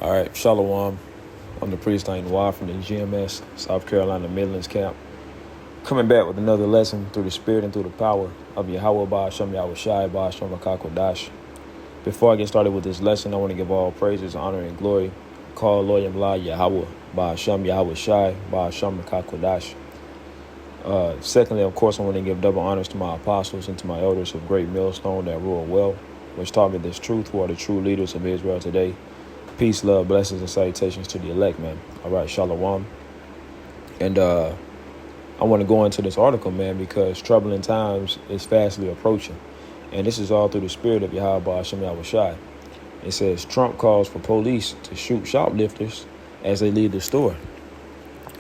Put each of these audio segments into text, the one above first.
All right, Shalom. I'm the priest Ain't Noir from the GMS, South Carolina Midlands Camp. Coming back with another lesson through the spirit and through the power of Yahweh Ba'ashem Yahweh Shai Ba'ashem Rakakodash. Before I get started with this lesson, I want to give all praises, honor, and glory. Call Loyam La Yahweh Ba'ashem Yahweh Shai Ba'ashem Rakakodash. Secondly, of course, I want to give double honors to my apostles and to my elders of great millstone that rule well, which taught me this truth, who are the true leaders of Israel today. Peace, love, blessings, and salutations to the elect, man. All right, shalom. And I want to go into this article, man, because troubling times is fastly approaching. And this is all through the spirit of Yahweh Ba'ashem Yahweh Shai. It says, Trump calls for police to shoot shoplifters as they leave the store.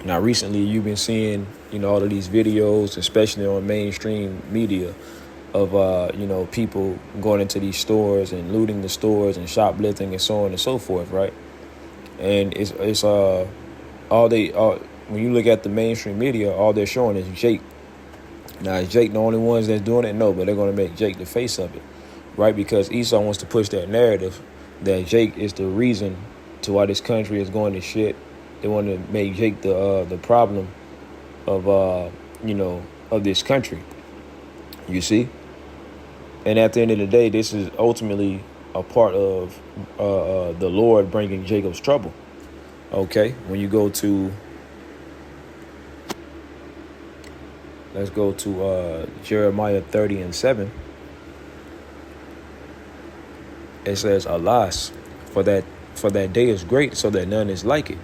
Now, recently, you've been seeing, all of these videos, especially on mainstream media, of, people going into these stores and looting the stores and shoplifting and so on and so forth, right? And it's when you look at the mainstream media, all they're showing is Jake. Now, is Jake the only ones that's doing it? No, but they're going to make Jake the face of it, right? Because Esau wants to push that narrative that Jake is the reason to why this country is going to shit. They want to make Jake the problem of of this country. You see? And at the end of the day, this is ultimately a part of the Lord bringing Jacob's trouble. Okay? When you go to, let's go to Jeremiah 30:7. It says, Alas, for that day is great, so that none is like it.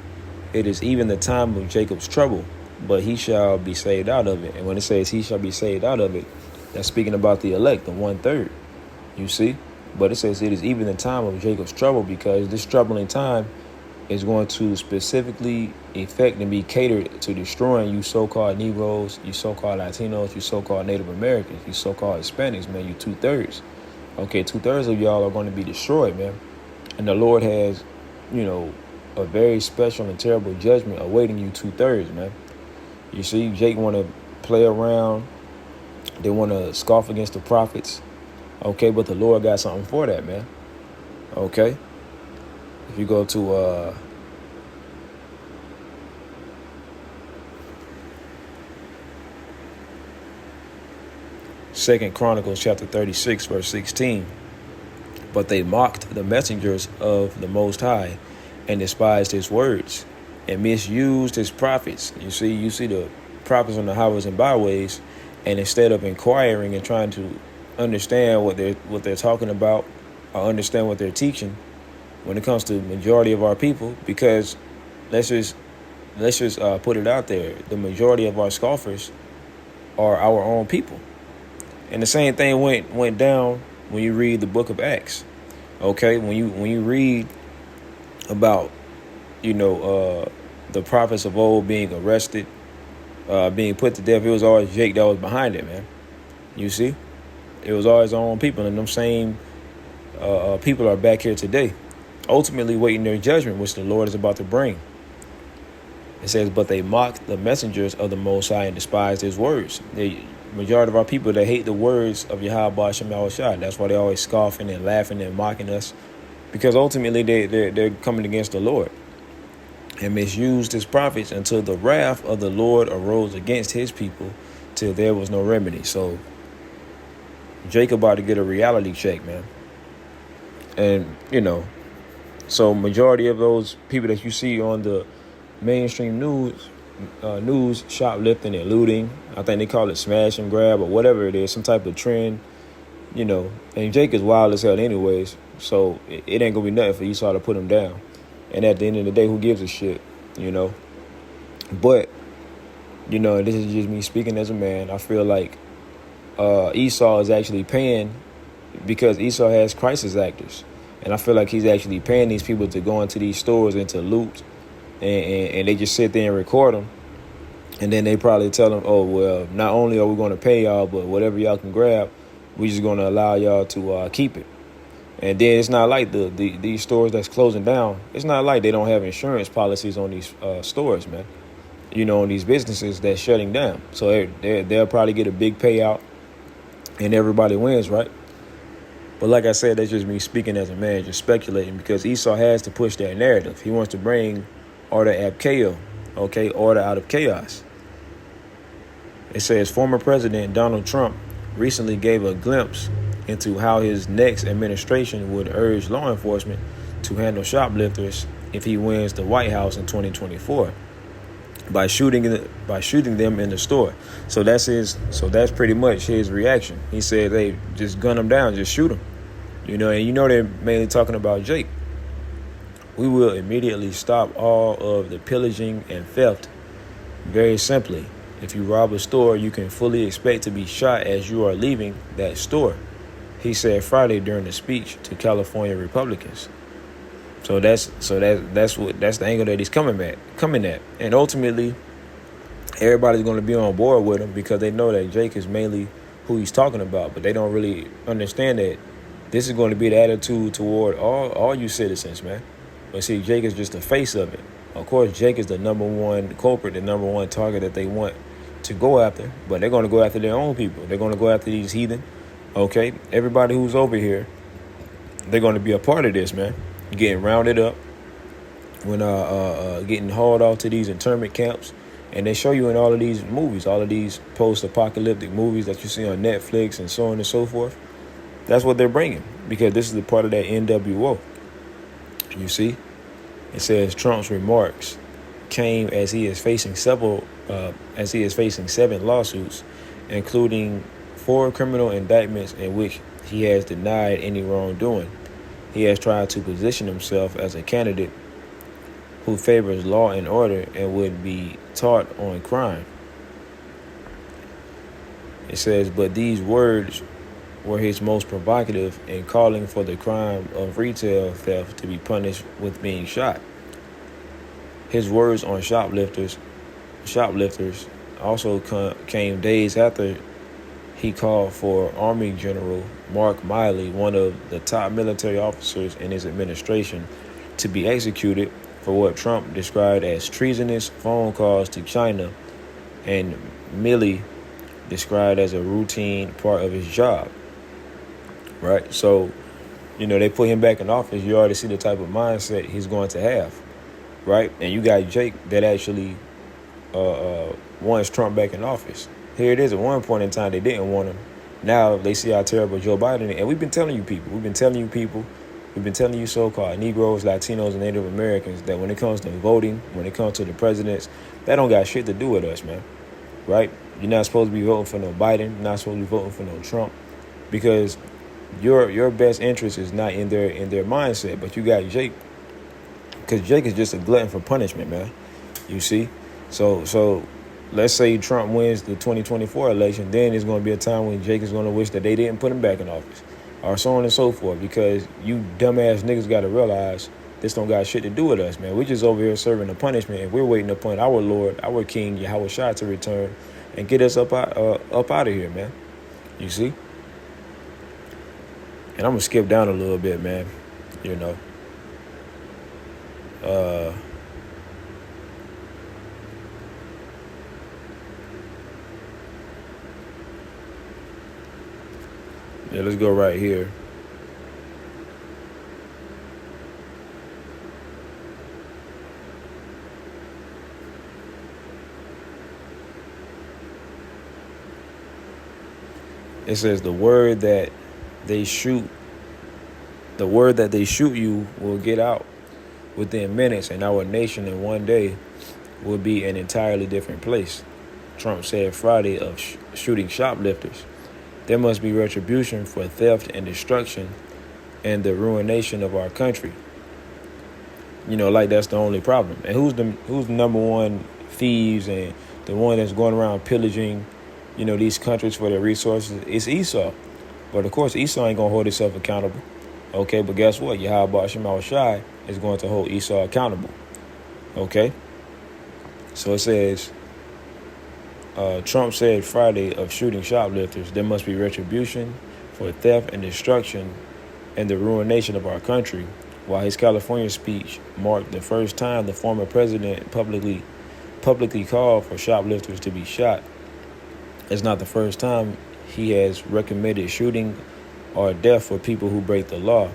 It is even the time of Jacob's trouble, but he shall be saved out of it. And when it says he shall be saved out of it, that's speaking about the elect, the 1/3, you see? But it says it is even the time of Jacob's trouble, because this troubling time is going to specifically affect and be catered to destroying you so-called Negroes, you so-called Latinos, you so-called Native Americans, you so-called Hispanics, man, you 2/3. Okay, 2/3 of y'all are going to be destroyed, man. And the Lord has, a very special and terrible judgment awaiting you 2/3, man. You see, Jake want to play around. They want to scoff against the prophets. Okay, but the Lord got something for that, man. Okay. If you go to 2 Chronicles chapter 36, verse 16. But they mocked the messengers of the Most High and despised his words and misused his prophets. You see the prophets on the highways and byways, and instead of inquiring and trying to understand what they're talking about or understand what they're teaching when it comes to the majority of our people, because let's just put it out there, the majority of our scoffers are our own people. And the same thing went down when you read the book of Acts. Okay, when you read about the prophets of old being arrested, being put to death, it was always Jake that was behind it, man. You see, it was always our own people, and them same people are back here today, ultimately waiting their judgment, which the Lord is about to bring. It says, but they mocked the messengers of the Most High and despised his words. The majority of our people, they hate the words of Yahweh Ba'ashem Yahweh Shai. That's why they always scoffing and laughing and mocking us, because ultimately they're coming against the Lord and misused his prophets until the wrath of the Lord arose against his people till there was no remedy. So Jacob about to get a reality check, man. And, so majority of those people that you see on the mainstream news shoplifting and looting, I think they call it smash and grab or whatever it is, some type of trend, and Jake is wild as hell anyways, so it ain't gonna be nothing for Esau to put him down. And at the end of the day, who gives a shit, But, this is just me speaking as a man. I feel like Esau is actually paying, because Esau has crisis actors. And I feel like he's actually paying these people to go into these stores and to loot. And they just sit there and record them. And then they probably tell them, oh, well, not only are we going to pay y'all, but whatever y'all can grab, we're just going to allow y'all to keep it. And then it's not like these stores that's closing down. It's not like they don't have insurance policies on these stores, man. On these businesses that's shutting down. So they'll probably get a big payout and everybody wins, right? But like I said, that's just me speaking as a man, just speculating, because Esau has to push that narrative. He wants to bring Ordo Ab Chao, okay, order out of chaos. It says former President Donald Trump recently gave a glimpse into how his next administration would urge law enforcement to handle shoplifters if he wins the White House in 2024 by shooting them in the store. So that's pretty much his reaction. He said, "Hey, just gun them down, just shoot them." And they're mainly talking about Jake. We will immediately stop all of the pillaging and theft. Very simply, if you rob a store, you can fully expect to be shot as you are leaving that store, he said Friday during a speech to California Republicans. So that's the angle that he's coming at. And ultimately, everybody's going to be on board with him because they know that Jake is mainly who he's talking about, but they don't really understand that this is going to be the attitude toward all you citizens, man. But see, Jake is just the face of it. Of course, Jake is the number one culprit, the number one target that they want to go after, but they're going to go after their own people. They're going to go after these heathen, okay? Everybody who's over here, they're going to be a part of this, man. Getting rounded up, when getting hauled off to these internment camps. And they show you in all of these movies, all of these post-apocalyptic movies that you see on Netflix and so on and so forth. That's what they're bringing, because this is a part of that NWO. You see, it says Trump's remarks came as he is facing 7 lawsuits, including 4 criminal indictments in which he has denied any wrongdoing. He has tried to position himself as a candidate who favors law and order and would be taught on crime. It says, but these words were his most provocative in calling for the crime of retail theft to be punished with being shot. His words on shoplifters also came days after he called for Army General Mark Milley, one of the top military officers in his administration, to be executed for what Trump described as treasonous phone calls to China, and Milley described as a routine part of his job. Right? So, they put him back in office. You already see the type of mindset he's going to have. Right? And you got Jake that actually wants Trump back in office. Here it is. At one point in time, they didn't want him. Now they see how terrible Joe Biden is. And we've been telling you people. We've been telling you so-called Negroes, Latinos, and Native Americans that when it comes to voting, when it comes to the presidents, that don't got shit to do with us, man. Right? You're not supposed to be voting for no Biden. You're not supposed to be voting for no Trump, because your best interest is not in their mindset. But you got Jake, because Jake is just a glutton for punishment, man. You see? So let's say Trump wins the 2024 election, then there's going to be a time when Jake is going to wish that they didn't put him back in office, or so on and so forth, because you dumbass niggas got to realize this don't got shit to do with us, man. We're just over here serving a punishment, and we're waiting upon our Lord, our King, Yahweh Shai, to return and get us up out of here, man. You see? And I'm going to skip down a little bit, man. Yeah, let's go right here. It says the word that they shoot you will get out within minutes, and our nation in one day will be an entirely different place, Trump said Friday of shooting shoplifters. There must be retribution for theft and destruction and the ruination of our country. Like that's the only problem. And who's the number one thieves and the one that's going around pillaging, these countries for their resources? It's Esau. But of course, Esau ain't gonna hold himself accountable. Okay, but guess what? Yahweh Shai is going to hold Esau accountable. Okay? So it says, Trump said Friday of shooting shoplifters, there must be retribution for theft and destruction and the ruination of our country. While his California speech marked the first time the former president publicly called for shoplifters to be shot, it's not the first time he has recommended shooting or death for people who break the law.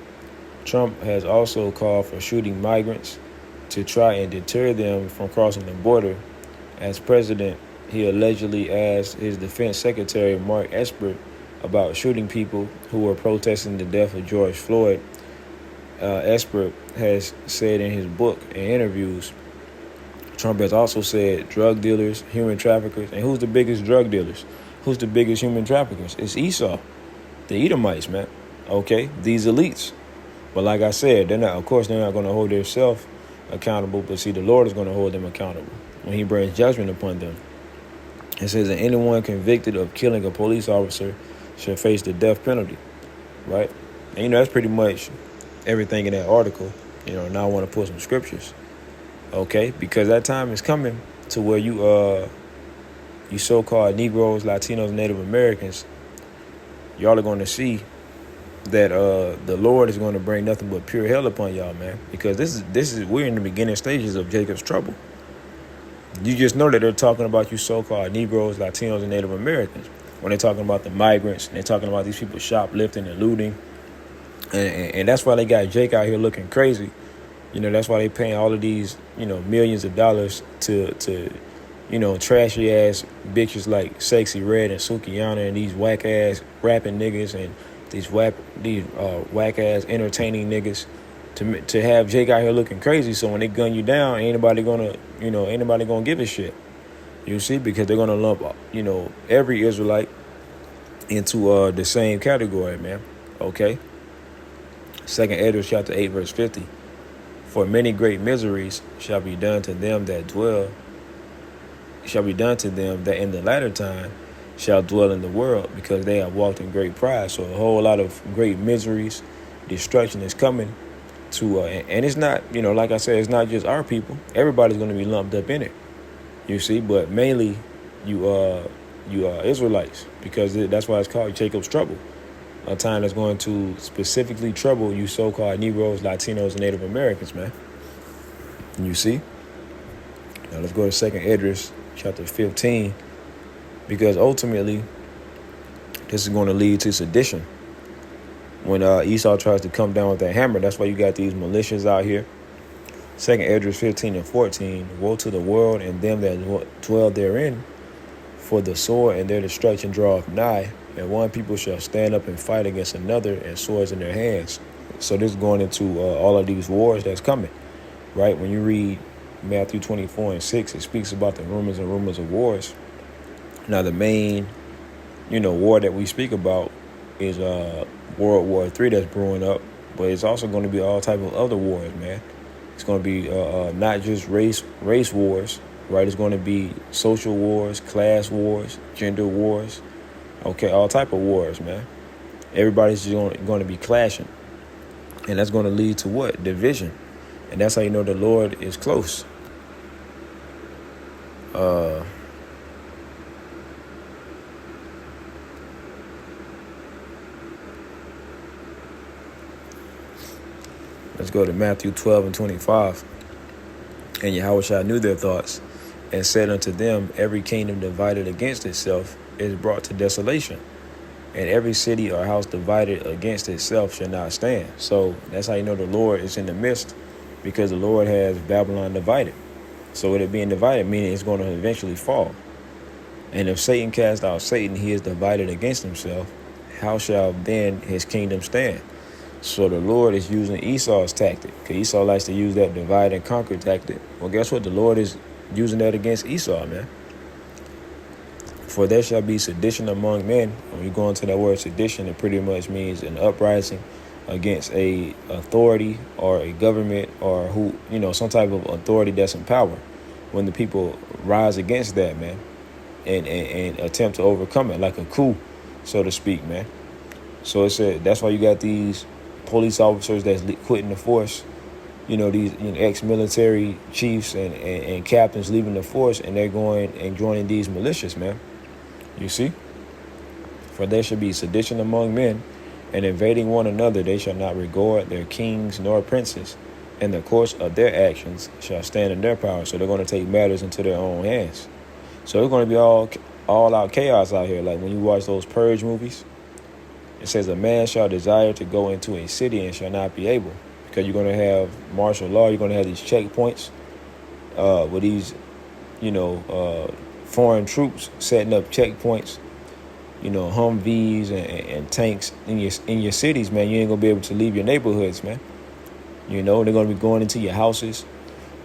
Trump has also called for shooting migrants to try and deter them from crossing the border. As president, he allegedly asked his defense secretary, Mark Esper, about shooting people who were protesting the death of George Floyd. Esper has said in his book and interviews, Trump has also said drug dealers, human traffickers, and who's the biggest drug dealers? Who's the biggest human traffickers? It's Esau, the Edomites, man. Okay, these elites. But like I said, they're not going to hold themselves accountable, but see, the Lord is going to hold them accountable when he brings judgment upon them. It says that anyone convicted of killing a police officer shall face the death penalty, right? And, that's pretty much everything in that article. Now I want to put some scriptures, okay? Because that time is coming to where you so-called Negroes, Latinos, Native Americans, y'all are going to see that the Lord is going to bring nothing but pure hell upon y'all, man. Because we're in the beginning stages of Jacob's trouble. You just know that they're talking about you so-called Negroes, Latinos, and Native Americans. When they're talking about the migrants, and they're talking about these people shoplifting and looting. And that's why they got Jake out here looking crazy. That's why they paying all of these, millions of dollars to trashy ass bitches like Sexy Red and Sukiyana and these whack ass rapping niggas and these whack ass entertaining niggas to have Jake out here looking crazy. So when they gun you down, ain't nobody gonna give a shit. You see, because they're gonna lump every Israelite into the same category, man. Okay. 2 Esdras chapter 8 verse 50. For many great miseries shall be done to them that in the latter time shall dwell in the world, because they have walked in great pride. So a whole lot of great miseries, destruction is coming to, and it's not, like I said, it's not just our people. Everybody's going to be lumped up in it, you see, but mainly you Israelites, because that's why it's called Jacob's trouble. A time that's going to specifically trouble you so-called Negroes, Latinos, and Native Americans, man. You see? Now let's go to 2 Esdras chapter 15, because ultimately this is going to lead to sedition. When Esau tries to come down with that hammer, that's why you got these militias out here. 2 Esdras 15 and 14, woe to the world and them that dwell therein, for the sword and their destruction draweth nigh, and one people shall stand up and fight against another, and swords in their hands. So this is going into all of these wars that's coming, right? When you read Matthew 24 and 6, it speaks about the rumors of wars. Now the main, war that we speak about is World War III that's brewing up, but it's also going to be all type of other wars, man. It's going to be not just race wars, right? It's going to be social wars, class wars, gender wars, okay, all type of wars, man. Everybody's just going to be clashing, and that's going to lead to what? Division, and that's how you know the Lord is close. Let's go to Matthew 12 and 25. And Yahushua knew their thoughts, and said unto them, every kingdom divided against itself is brought to desolation, and every city or house divided against itself shall not stand. So that's how you know the Lord is in the midst, because the Lord has Babylon divided. So with it being divided, meaning it's going to eventually fall. And if Satan cast out Satan, he is divided against himself. How shall then his kingdom stand? So the Lord is using Esau's tactic, because Esau likes to use that divide and conquer tactic. Well, guess what? The Lord is using that against Esau, man. For there shall be sedition among men. When you go into that word sedition, it pretty much means an uprising against a authority or a government, or some type of authority that's in power. When the people rise against that, man, and attempt to overcome it, like a coup, so to speak, man. So it said that's why you got these police officers that's quitting the force, these ex-military chiefs and captains leaving the force, and they're going and joining these militias, man. You see? For there shall be sedition among men, and invading one another, they shall not regard their kings nor princes, and the course of their actions shall stand in their power. So they're going to take matters into their own hands. So it's going to be all out chaos out here. Like when you watch those Purge movies, It says, a man shall desire to go into a city and shall not be able, because you're going to have martial law. You're going to have these checkpoints with these, foreign troops setting up checkpoints, Humvees and tanks in your cities, man. You ain't going to be able to leave your neighborhoods, man. They're going to be going into your houses,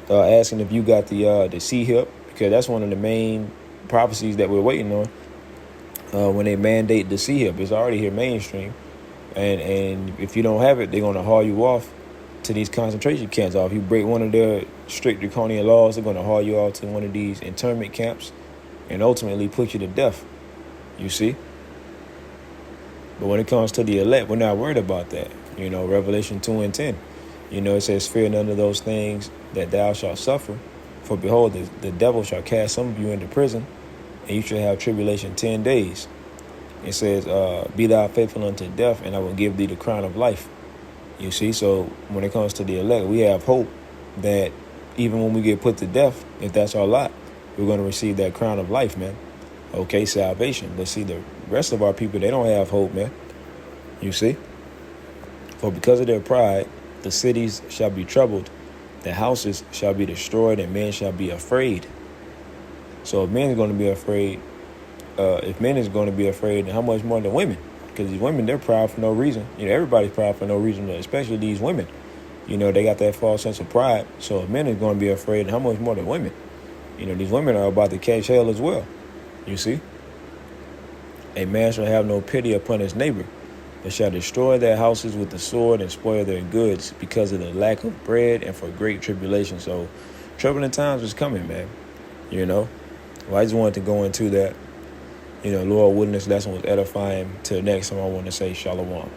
asking if you got the C-hip, because that's one of the main prophecies that we're waiting on. When they mandate the C-hip, it's already here mainstream, and if you don't have it, they're going to haul you off to these concentration camps. If you break one of their strict draconian laws, they're going to haul you off to one of these internment camps and ultimately put you to death. You see? But when it comes to the elect, we're not worried about that. Revelation 2:10. It says, fear none of those things that thou shalt suffer. For behold, the devil shall cast some of you into prison, and you shall have tribulation 10 days. It says, be thou faithful unto death, and I will give thee the crown of life. You see, so when it comes to the elect, we have hope that even when we get put to death, if that's our lot, we're going to receive that crown of life, man. Okay, salvation. But see, the rest of our people, they don't have hope, man. You see? For because of their pride, the cities shall be troubled, the houses shall be destroyed, and men shall be afraid. So if men is going to be afraid, then how much more than women? Because these women, they're proud for no reason. Everybody's proud for no reason, especially these women. They got that false sense of pride. So if men is going to be afraid, how much more than women? These women are about to catch hell as well. You see? A man shall have no pity upon his neighbor, but shall destroy their houses with the sword and spoil their goods because of the lack of bread and for great tribulation. So troubling times is coming, man. Well, I just wanted to go into that. Lord willing, this lesson was edifying. Till next time, I want to say shalom.